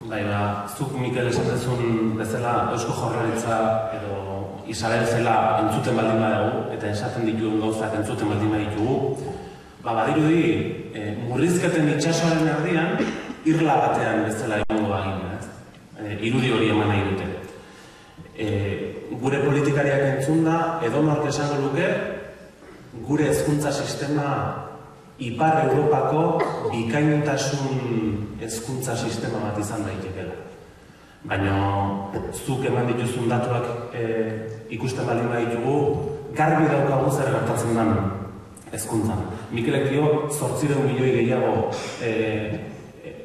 Bai, zuk Mikel esan dezun bezala Eusko Jaurlaritza edo Isabel zela entzuten baldin badago, eta esaten dituen gauzak entzuten baldin baditugu, badirudi murrizketen itsasoaren erdian irla batean bezala egongo bagina, irudi hori eman nahi dute. Gure politikariak entzunda, edonork esango luke, gure hezkuntza sistema Ipar Europako bikaintasun hezkuntza sistema bat izan daitekeela. Baina zuk eman dituzun datuak ikusten baldin baditugu, garbi daukagu zer gertatzen den hezkuntzan. Mikelek dio 800 milioi gehiago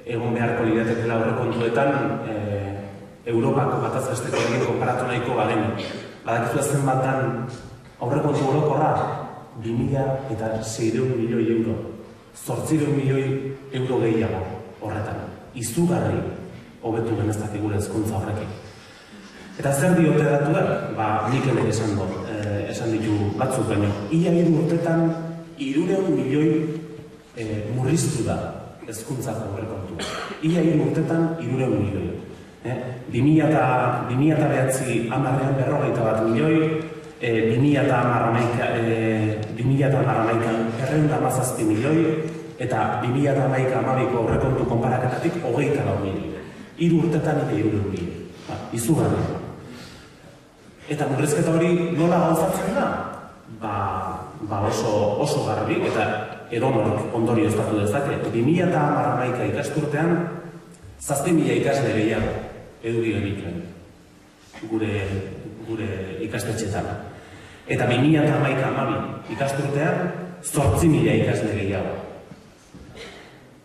egon beharko liratekeela aurrekontuetan Europako bataz bestekoekin konparatu nahiko bagenu. Badakizu zenbatan aurrekontu orokorra 2.600 milioi euro. 800 milioi euro gehiago horretan. Izugarri hobetu genezake gure hezkuntza horrekin. Eta zer diote datuak? Mikelek esan ditu batzuk baino. Ia 3 urtetan 300 milioi murriztu da hezkuntzako aurrekontua. Ia 3 urtetan 300 milioi. 2009 10 41 milioi, 2011 217 milioi, eta 2011-12ko aurrekontu konparaketatik 24 milioi. 3 urtetan 300 milioi. Izugarri. Eta murrizketa hori nola gauzatzen da? Oso garbi, eta edonork ondorio estatu dezake. 2011 ikasturtean 7.000 ikasle gehiago eduki genituen gure ikastetxetan. Eta 2011-12 ikasturtean 8.000 ikasle gehiago.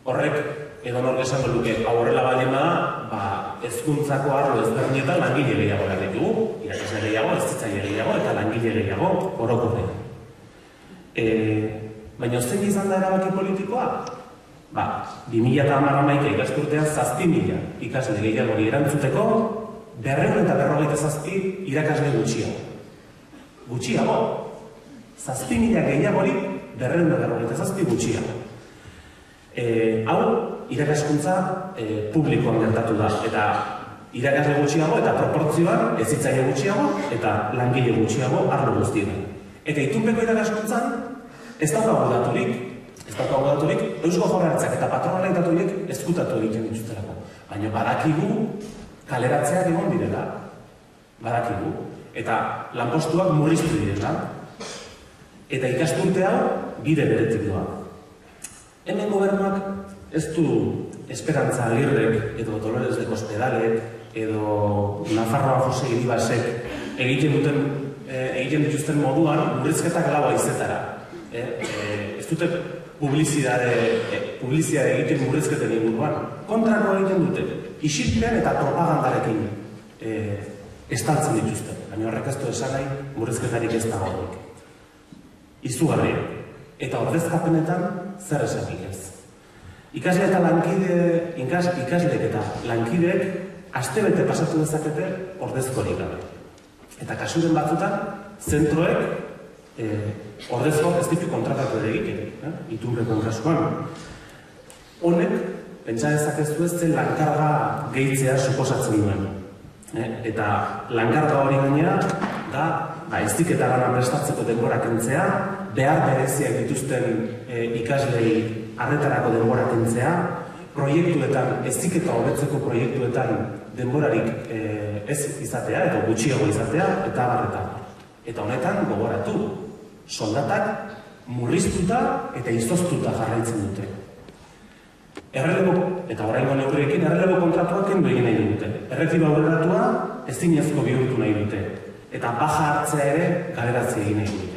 Horrek edonork esango luke horrela baldin bada, hezkuntzako arlo ezberdinetan langile gehiago behar ditugu, irakasle gehiago, hezitzaile gehiago eta langile gehiago orokorrean. Baina zein izan da erabaki politikoa? 2011 ikasturtean 7.000 ikasle gehiago erantzuteko 257 irakasle gutxiago. Gutxiago. 7.000 gehiagori 257 gutxiago. Hau, irakaskuntza publikoan gertatu da. Eta irakasle gutxiago eta proportzioan hezitzaile gutxiago eta langile gutxiago arlo guztietan. Eta itunpeko irakaskuntzan ez daukagu daturik, Eusko Jaurlaritzak eta patronalek daturik ezkutatu egiten dituztelako. Baina badakigu kaleratzeak egon direla. Badakigu. Eta lanpostuak murriztu direla. Eta ikasturte hau bide beretik doa. Hemen gobernuak ez du Esperantza Agirrek edo Dolores de Cospedalek edo Nafarroa Jose Iribasek egiten dituzten moduan murrizketak laua izetara. Ez dute publizidade egiten murrizketen inguruan. Kontrako egiten dute. Isilpean eta propagandarekin estaltzen dituzte. Baina horrek ez du esan nahi murrizketarik ez da horrek. Izugarri. Eta ordezkapenetan zer esanik ez. Ikasle eta lankideek astebete pasatu dezakete ordezkorik gabe. Eta kasuren batzutan, zentroek ordezko ez ditu kontratatu ere egiten, itunpeko kasuan. Honek, pentsa dezakezu ez zen lankarga gehitzea suposatzen duen. Eta lankarga hori gainera da heziketa lana prestatzeko denbora kentzea, behar bereziak dituzten ikaslei arretarako denbora kentzea, proiektuetan, heziketa hobetzeko proiektuetan denborarik ez izatea, eta gutxiago izatea, eta barretan. Eta honetan, gogoratu, soldatak murriztuta eta izoztuta jarraitzen dute. Eta oraingo neurriekin errelebo kontratuak kendu egin nahi dute. Erretiba aurreratua ezinezko bihurtu nahi dute. Eta baja hartzea ere galeratzea egin nahi dute.